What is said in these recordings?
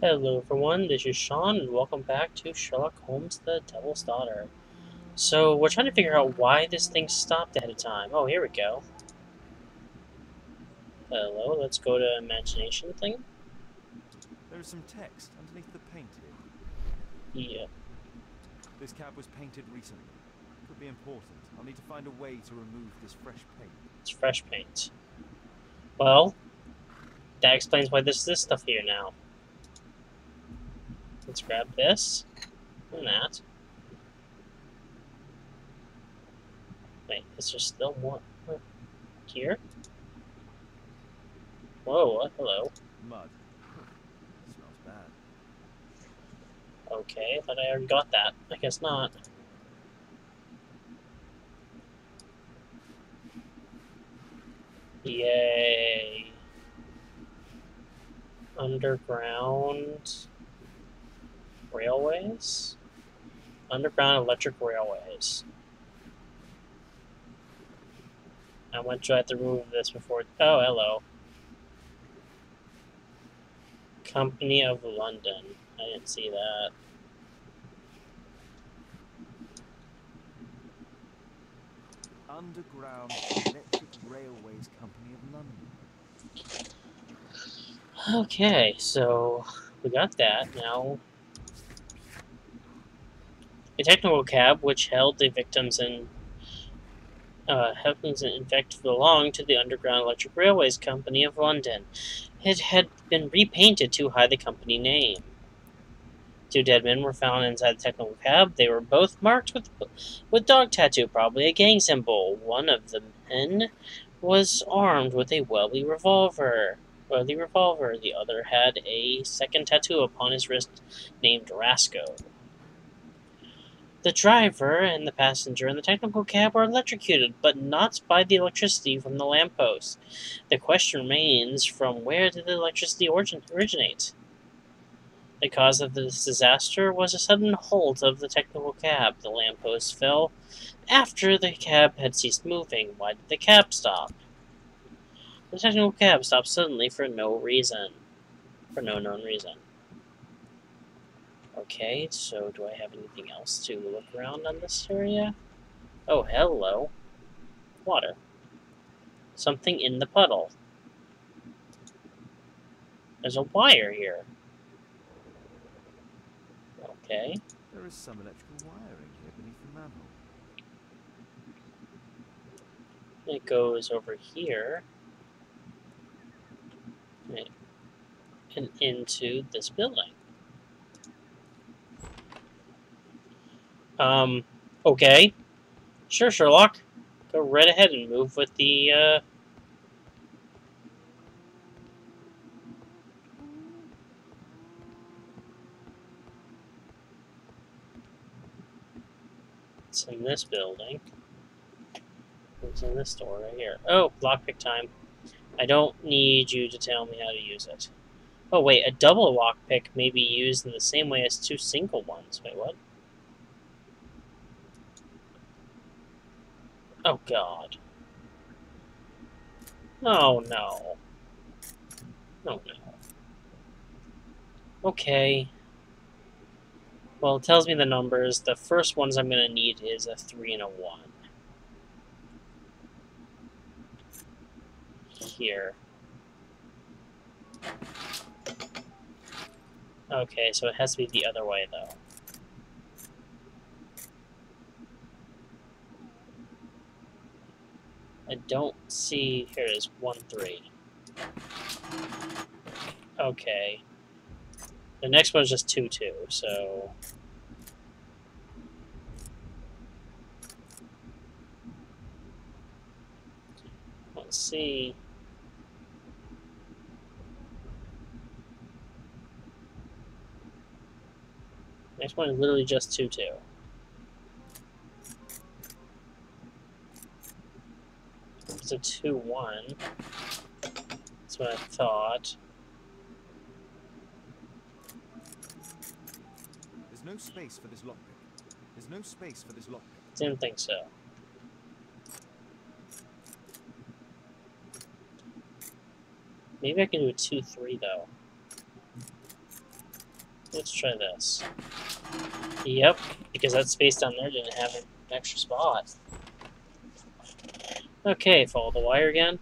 Hello everyone, this is Sean, and welcome back to Sherlock Holmes, the Devil's Daughter. So, we're trying to figure out why this thing stopped ahead of time. Oh, here we go. Hello, let's go to imagination thing. There is some text underneath the paint here. Yeah, This cab was painted recently. Could be important. I'll need to find a way to remove this fresh paint. it's fresh paint. Well, that explains why there's this stuff here now. Let's grab this and that. Wait, is there still more here? Whoa, hello. Mud. Smells bad. Okay, I thought I already got that. I guess not. Yay. Underground railways? Underground electric railways. I want to try to remove this before. Oh, hello. Company of London. I didn't see that. Underground Electric Railways Company of London. Okay, so we got that. Now, a technical cab which held the victims and in fact belonged to the Underground Electric Railways Company of London. It had been repainted to hide the company name. Two dead men were found inside the technical cab. They were both marked with dog tattoo, probably a gang symbol. One of the men was armed with a Welly revolver. The other had a second tattoo upon his wrist named Rasco. The driver and the passenger in the technical cab were electrocuted, but not by the electricity from the lamppost. The question remains, from where did the electricity originate? The cause of this disaster was a sudden halt of the technical cab. The lamppost fell after the cab had ceased moving. Why did the cab stop? The technical cab stopped suddenly for no reason. For no known reason. Okay, so do I have anything else to look around on this area? Oh, hello. Water. Something in the puddle. There's a wire here. Okay. There is some electrical wiring here beneath the manhole. It goes over here. And into this building. Okay. Sure, Sherlock. Go right ahead and move with the, It's in this building. It's in this door right here. Oh, lockpick time. I don't need you to tell me how to use it. Oh, wait, a double lockpick may be used in the same way as two single ones. Wait, what? Oh, God. Oh, no. Oh, no. Okay. Well, it tells me the numbers. The first ones I'm going to need is a 3 and a 1. Here. Okay, so it has to be the other way, though. I don't see... Here it is, 1, 3. Okay. The next one's just 2, 2, so... Let's see... Next one is literally just 2, 2. It's a 2, 1. That's what I thought. There's no space for this lockpick. There's no space for this lockpick. Didn't think so. Maybe I can do a 2, 3, though. Let's try this. Yep, because that space down there didn't have an extra spot. Okay, follow the wire again.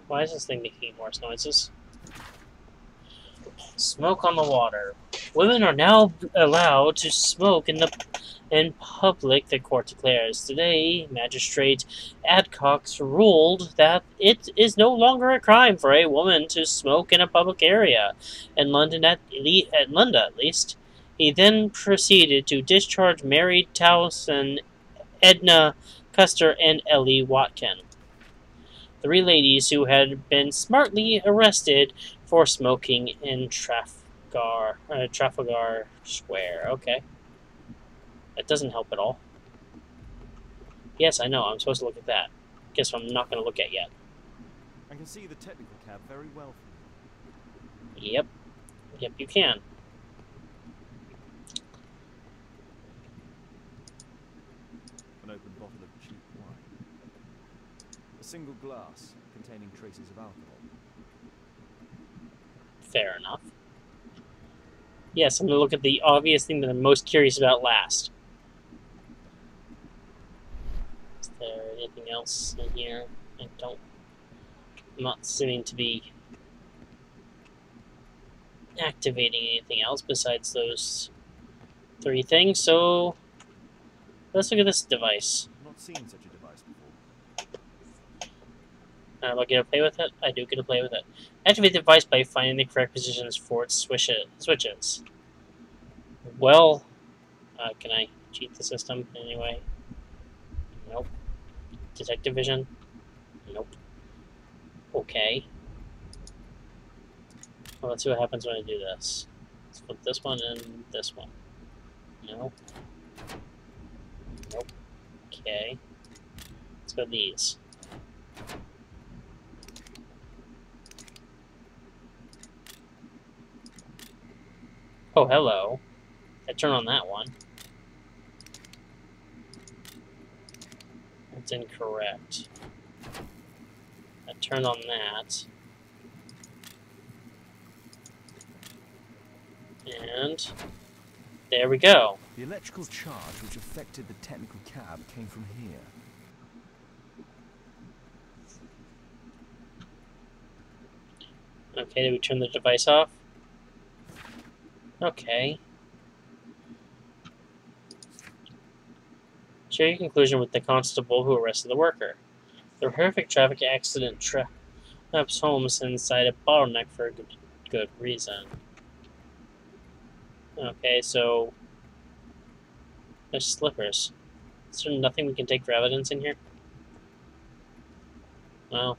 Why is this thing making worse noises? Smoke on the water. Women are now allowed to smoke in public, the court declares. Today, Magistrate Adcox ruled that it is no longer a crime for a woman to smoke in a public area, in London at London at least. He then proceeded to discharge Mary Towson, Edna Custer, and Ellie Watkin, three ladies who had been smartly arrested for smoking in Trafalgar Square. Okay. That doesn't help at all. Yes, I know, I'm supposed to look at that. Guess what I'm not going to look at yet. I can see the technical cab very well from here. Yep. Yep, you can. An open bottle of cheap wine. A single glass containing traces of alcohol. Fair enough. Yes, I'm going to look at the obvious thing that I'm most curious about last. Is there anything else in here? I'm not seeming to be activating anything else besides those three things, so let's look at this device. I've not seen such a device before. Do I get to play with it? I do get to play with it. Activate the device by finding the correct positions for its switches. Well, can I cheat the system in any way? Nope. Detective vision? Nope. Okay. Well, let's see what happens when I do this. Let's put this one and this one. No. Nope. Okay. Let's go these. Oh, hello. I turn on that one. That's incorrect. I turn on that. And there we go. The electrical charge which affected the technical cab came from here. Okay, did we turn the device off? Okay. Share your conclusion with the constable who arrested the worker. The horrific traffic accident traps Holmes inside a bottleneck for a good reason. Okay, so there's slippers. Is there nothing we can take for evidence in here? Well.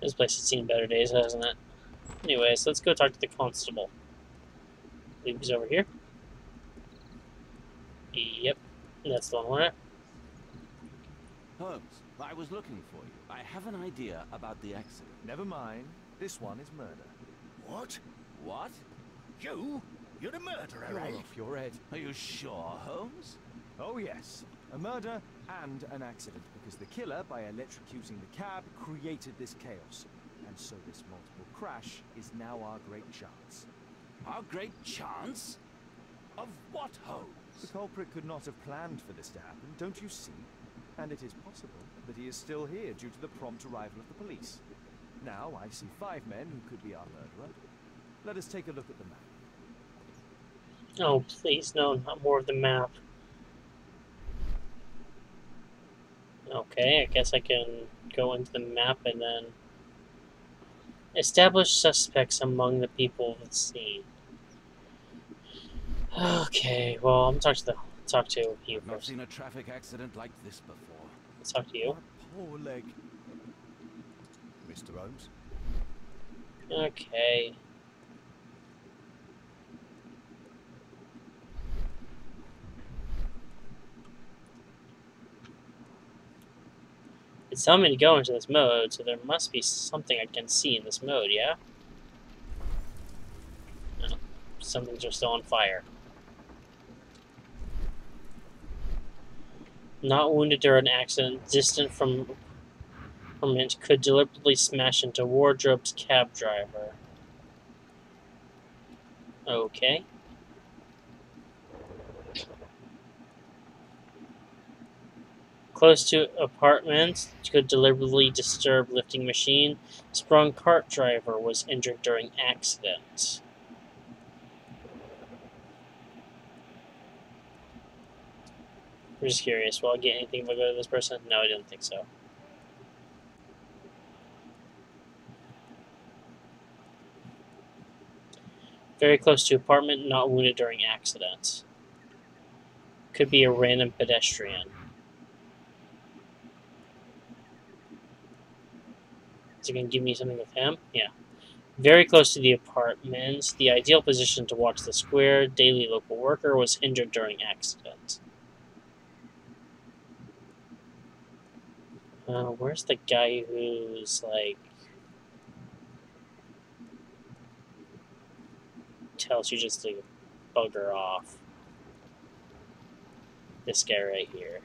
This place has seen better days, hasn't it? Anyways, let's go talk to the constable. I believe he's over here. Yep, that's the one we're at. Holmes, I was looking for you. I have an idea about the accident. Never mind. This one is murder. What? What? You? You're the murderer, You're eh? off your head. Are you sure, Holmes? Oh yes, a murder and an accident, because the killer, by electrocuting the cab, created this chaos. And so this multiple crash is now our great chance. Our great chance? Of what, Holmes? The culprit could not have planned for this to happen, don't you see? And it is possible that he is still here due to the prompt arrival of the police. Now I see 5 men who could be our murderer. Let us take a look at the map. Oh, please, no, not more of the map. Okay, I guess I can go into the map and then establish suspects among the people of the scene. Okay, well, I'm talk to you I've not first. seen a traffic accident like this before. Let's talk to you. My poor leg. Mr. Holmes? Okay. It's telling me to go into this mode, so there must be something I can see in this mode, yeah? No. some things are still on fire. Not wounded during an accident, distant from it, could deliberately smash into wardrobe's cab driver. Okay. Close to apartment, could deliberately disturb lifting machine. Sprung cart driver was injured during accident. I'm just curious. Will I get anything if I go to this person? No, I didn't think so. Very close to apartment, not wounded during accident. Could be a random pedestrian. Is it going to give me something with him? Yeah. Very close to the apartment. The ideal position to watch the square. Daily local worker was injured during accident. Where's the guy who's like tells you just to bugger off? This guy right here.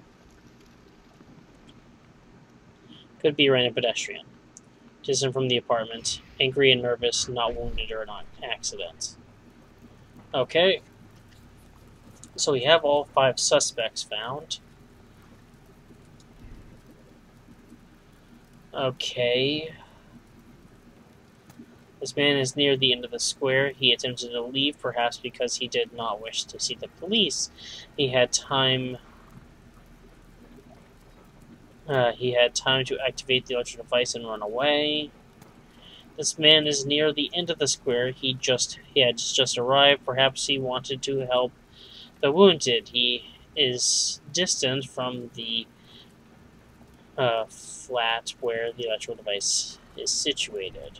Could be a random pedestrian. Distant from the apartment. Angry and nervous, not wounded or not accident. Okay. So we have all 5 suspects found. Okay. This man is near the end of the square. He attempted to leave, perhaps because he did not wish to see the police. He had time to activate the electric device and run away. This man is near the end of the square. He had just arrived. Perhaps he wanted to help the wounded. He is distant from the flat where the electrical device is situated.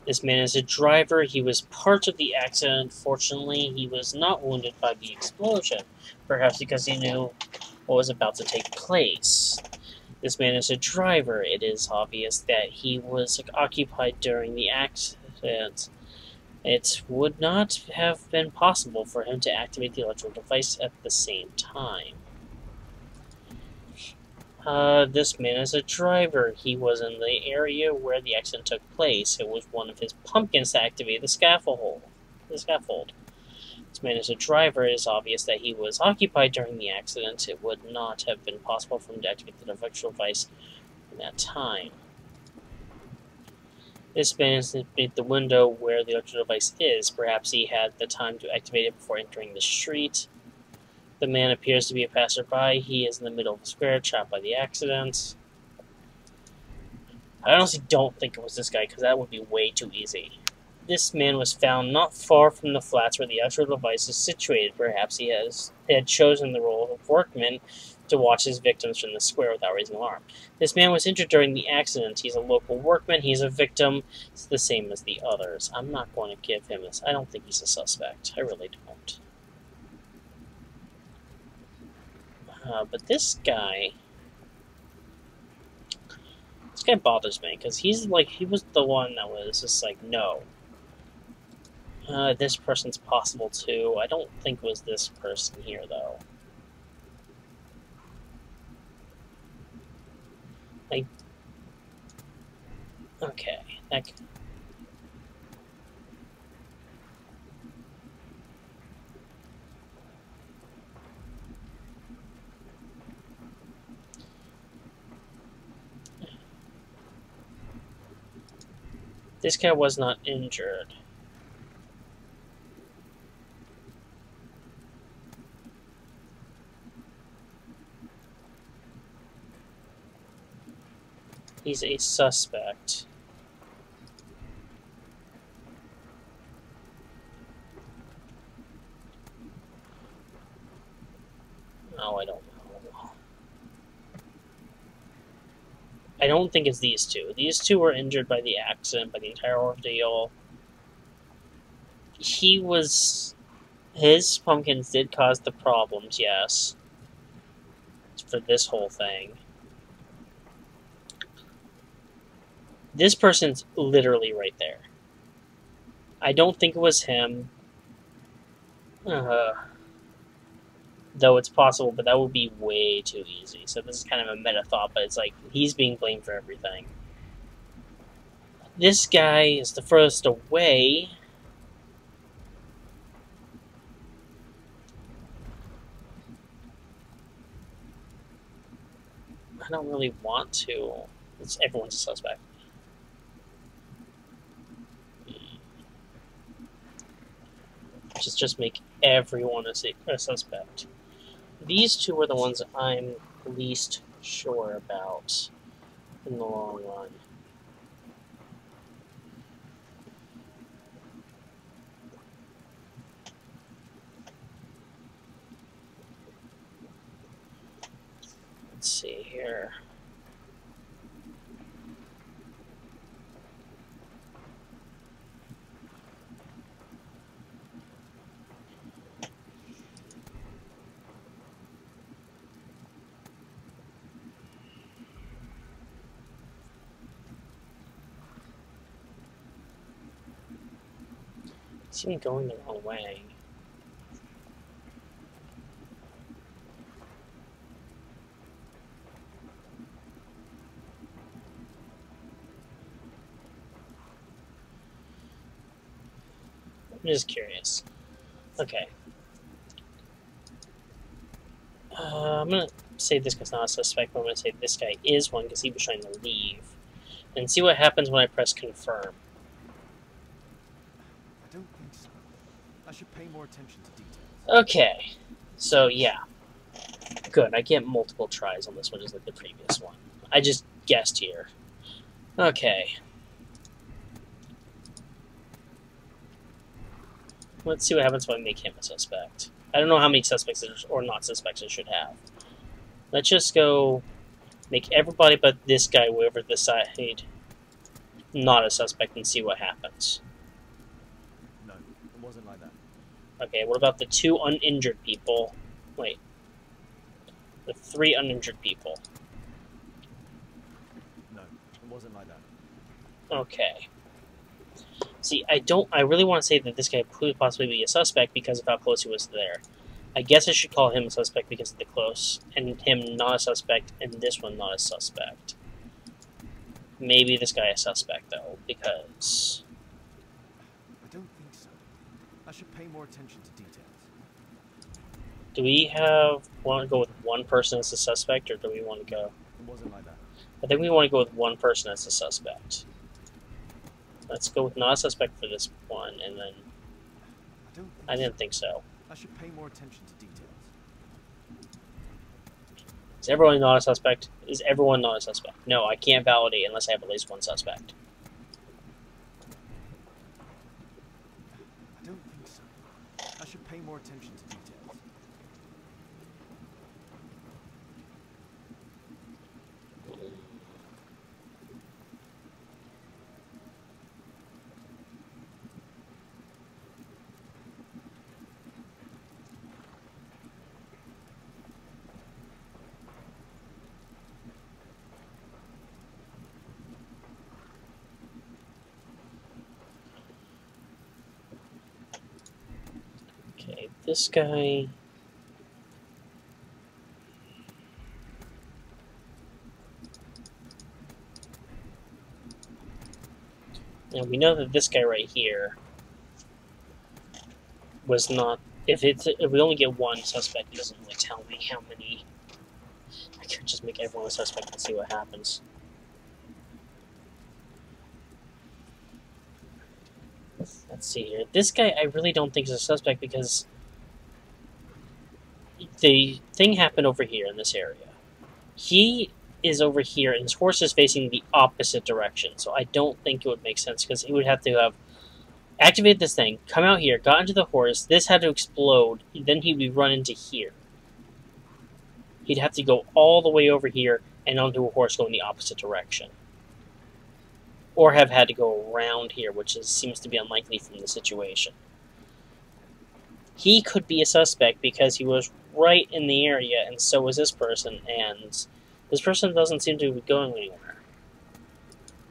This man is a driver. He was part of the accident. Fortunately, he was not wounded by the explosion, perhaps because he knew what was about to take place. This man is a driver. It is obvious that he was occupied during the accident. It would not have been possible for him to activate the electrical device at the same time. This man is a driver. He was in the area where the accident took place. It was one of his pumpkins to activate the scaffold. This man is a driver. It is obvious that he was occupied during the accident. It would not have been possible for him to activate the electrical device in that time. This man is beneath the window where the electrical device is. Perhaps he had the time to activate it before entering the street. The man appears to be a passerby. He is in the middle of the square, trapped by the accident. I honestly don't think it was this guy, because that would be way too easy. This man was found not far from the flats where the electrical device is situated. Perhaps he had chosen the role of workman to watch his victims from the square without raising alarm. This man was injured during the accident. He's a local workman. He's a victim. It's the same as the others. I'm not going to give him this. I don't think he's a suspect. I really don't. But this guy bothers me, because he was the one that was just like, no. This person's possible too. I don't think it was this person here, though. Okay. This guy was not injured. He's a suspect. Oh, I don't know. I don't think it's these two. These two were injured by the accident, by the entire ordeal. His pumpkins did cause the problems, yes. For this whole thing. This person's literally right there. I don't think it was him. Though it's possible, but that would be way too easy. So this is kind of a meta thought, but it's like he's being blamed for everything. This guy is the furthest away. I don't really want to. Everyone's a suspect. Just make everyone a suspect. These two are the ones I'm least sure about in the long run. Let's see here. It's even going the wrong way. I'm just curious. Okay. I'm going to say this guy's not a suspect, but I'm going to say this guy is one because he was trying to leave. And see what happens when I press confirm. I don't think so. I should pay more attention to details. Okay. So, yeah. Good. I get multiple tries on this one, just like the previous one. I just guessed here. Okay. Let's see what happens when I make him a suspect. I don't know how many suspects or not suspects I should have. Let's just go make everybody but this guy, whoever decide, not a suspect and see what happens. No, it wasn't like that. Okay, what about the 2 uninjured people? Wait. The 3 uninjured people. No, it wasn't like that. Okay. See, I really want to say that this guy could possibly be a suspect because of how close he was there. I guess I should call him a suspect because of the close, and him not a suspect, and this one not a suspect. Maybe this guy a suspect, though, because... I don't think so. I should pay more attention to details. Do we want to go with one person as a suspect, or do we want to go... It wasn't like that. I think we want to go with one person as a suspect. Let's go with not a suspect for this one, and then... I didn't think so. I should pay more attention to details. Is everyone not a suspect? Is everyone not a suspect? No, I can't validate unless I have at least one suspect. I don't think so. I should pay more attention to details. Okay, this guy... Now, we know that this guy right here was not... If we only get one suspect, it doesn't really tell me how many... I could just make everyone a suspect and see what happens. Let's see here. This guy I really don't think is a suspect because the thing happened over here in this area. He is over here and his horse is facing the opposite direction, so I don't think it would make sense because he would have to have activated this thing, come out here, got into the horse, this had to explode, then he'd be run into here. He'd have to go all the way over here and onto a horse going the opposite direction. Or have had to go around here, which seems to be unlikely from the situation. He could be a suspect because he was right in the area, and so was this person, and this person doesn't seem to be going anywhere.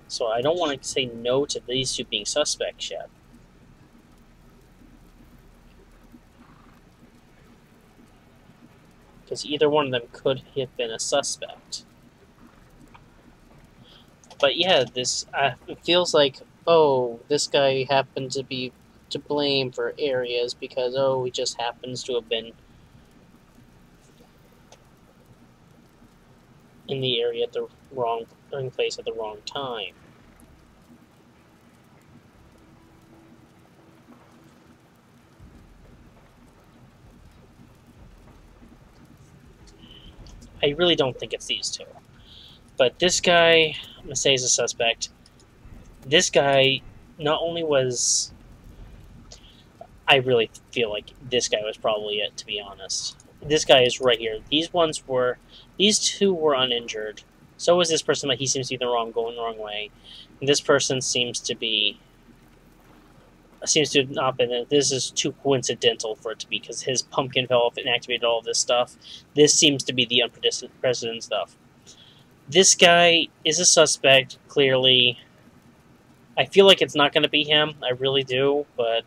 So I don't want to say no to these two being suspects yet. because either one of them could have been a suspect. But yeah, this it feels like, oh, this guy happened to be to blame for areas because, oh, he just happens to have been in the area at the wrong place at the wrong time. I really don't think it's these two. But this guy, I'm going to say, is a suspect. This guy not only was... I really feel like this guy was probably it, to be honest. This guy is right here. These two were uninjured. So was this person, but he seems to be going the wrong way. And this person seems to have not been. This is too coincidental for it to be, because his pumpkin fell off and activated all this stuff. This seems to be the unprecedented stuff. This guy is a suspect, clearly. I feel like it's not going to be him. I really do, but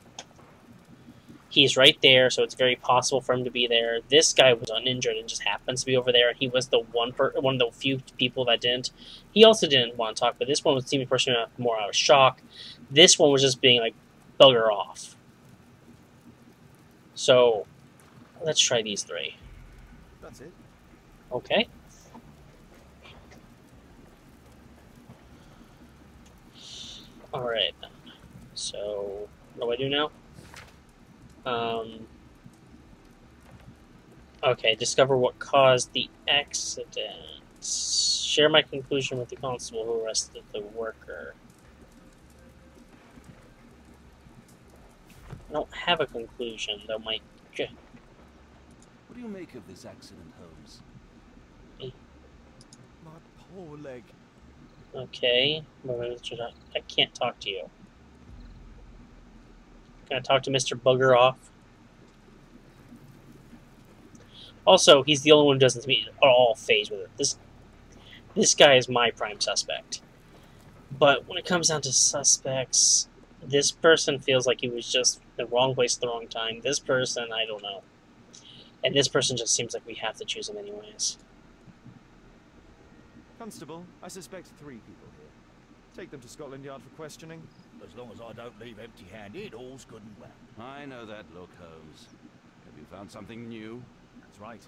he's right there, so it's very possible for him to be there. This guy was uninjured and just happens to be over there. He was the one of the few people that didn't. He also didn't want to talk, but this one was seeming person more out of shock. This one was just being like, bugger off. So, let's try these three. That's it. Okay. Alright. So, what do I do now? Okay, discover what caused the accident. Share my conclusion with the constable who arrested the worker. I don't have a conclusion, though my... What do you make of this accident, Holmes? My poor leg. Okay, I can't talk to you. Can I talk to Mr. Bugger Off? Also, he's the only one who doesn't seem at all phased with it. This guy is my prime suspect. But when it comes down to suspects, this person feels like he was just in the wrong place at the wrong time. This person, I don't know. And this person just seems like we have to choose him anyways. Constable, I suspect 3 people here. Take them to Scotland Yard for questioning. As long as I don't leave empty-handed, all's good and well. I know that look, Holmes. Have you found something new? That's right.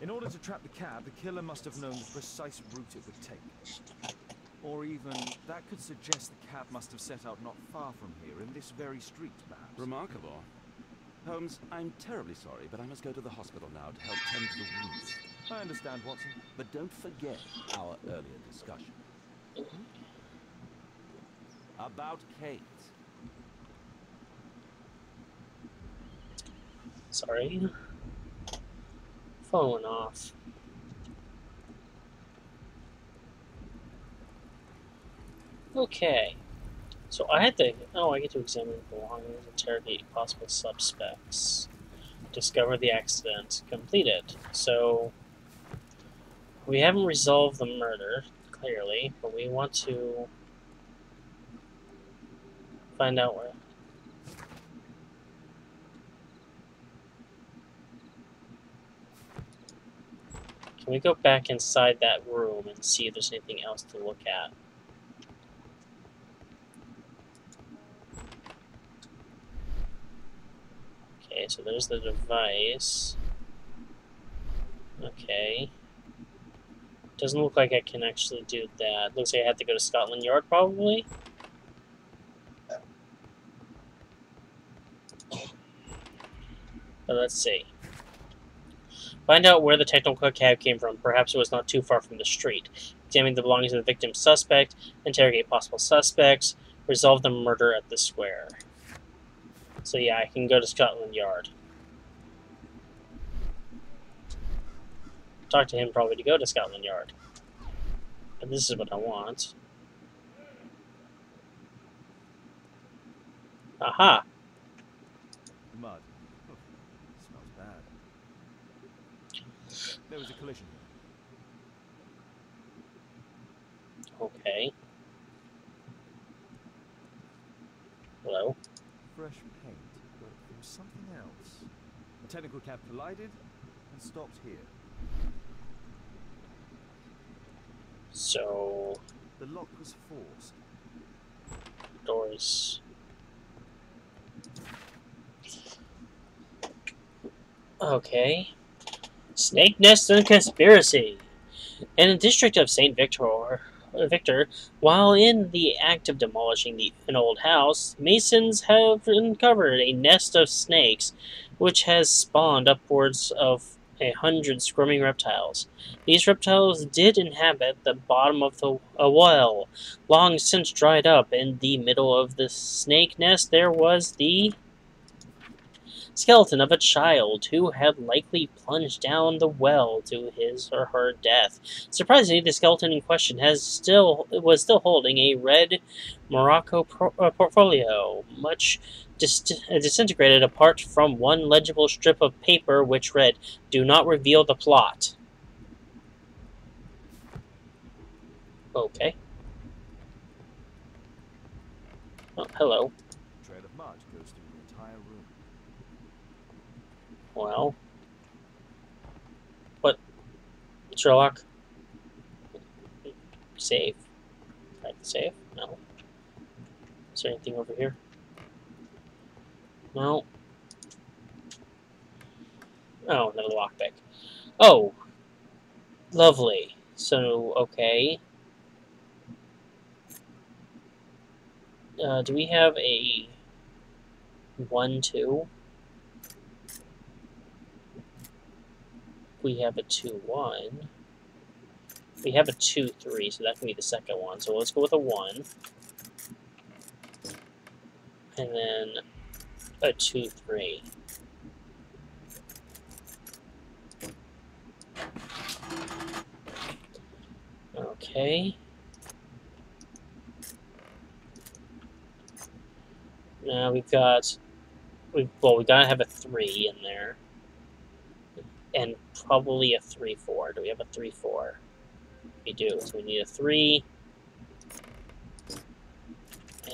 In order to trap the cab, the killer must have known the precise route it would take. Or even, that could suggest the cab must have set out not far from here, in this very street, perhaps. Remarkable. Holmes, I'm terribly sorry, but I must go to the hospital now to help tend to the wounds. I understand, Watson. But don't forget our earlier discussion. About Kate. Sorry. Phone went off. Okay. So I had to... Oh, I get to examine belongings, interrogate possible suspects, discover the accident, completed. So we haven't resolved the murder, clearly, but we want to find out where... Can we go back inside that room and see if there's anything else to look at? Okay, so there's the device. Okay. Doesn't look like I can actually do that. Looks like I have to go to Scotland Yard, probably. But let's see. Find out where the technical cab came from. Perhaps it was not too far from the street. Examine the belongings of the victim's suspect. Interrogate possible suspects. Resolve the murder at the square. So yeah, I can go to Scotland Yard. Talk to him probably to go to Scotland Yard. But this is what I want. Aha! Mud. Smells bad. There was a collision. Okay. Hello? Fresh paint, but there was something else. A technical cab collided, and and stopped here. So, The lock was forced. doors. Okay. Snake Nest and Conspiracy. In the district of Victor, while in the act of demolishing an old house, masons have uncovered a nest of snakes, which has spawned upwards of 100 squirming reptiles. These reptiles did inhabit the bottom of a well, long since dried up. In the middle of the snake nest, there was the skeleton of a child who had likely plunged down the well to his or her death. Surprisingly, the skeleton in question was still holding a red Morocco portfolio, much disintegrated apart from one legible strip of paper which read, "Do not reveal the plot." Okay. Oh, hello. A trail of mud goes through the entire room. Well. What? Sherlock? Save. Try to save? No. Is there anything over here? No. Oh, another lockpick. Oh, lovely. So, okay. Do we have a 1-2? We have a 2-1. We have a 2-3, so that can be the second one. So let's go with a 1. And then a 2-3. Okay. Now we gotta have a 3 in there. And probably a 3-4. Do we have a 3-4? We do. So we need a 3.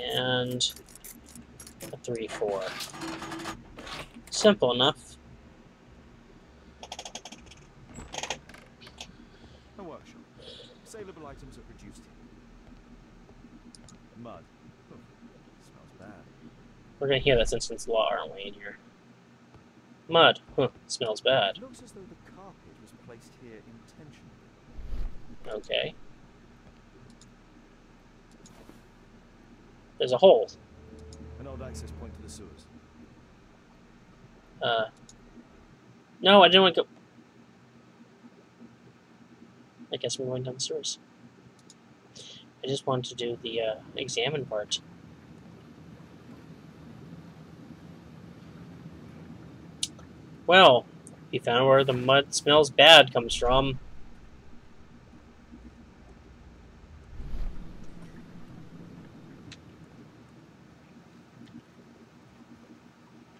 And a 3-4. Simple enough. A workshop. Saleable items are produced here. Mud. Oh, smells bad. We're gonna hear this instance law, aren't we, in here? Mud. Huh. Smells bad. It looks as though the carpet was placed here intentionally. Okay. There's a hole. An old access point to the sewers. No, I didn't want to go. I guess we're going down the sewers. I just wanted to do the examine part. Well, we found where the mud smells bad comes from.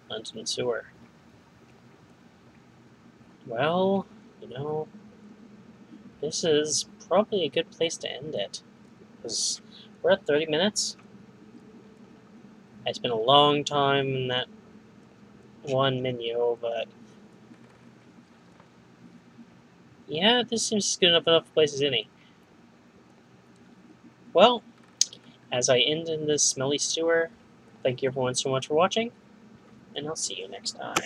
London sewer. Well, this is probably a good place to end it. Because we're at 30 minutes. I spent a long time in that one menu, but yeah, this seems good enough place as any. Well, as I end in this smelly sewer, thank you everyone so much for watching, and I'll see you next time.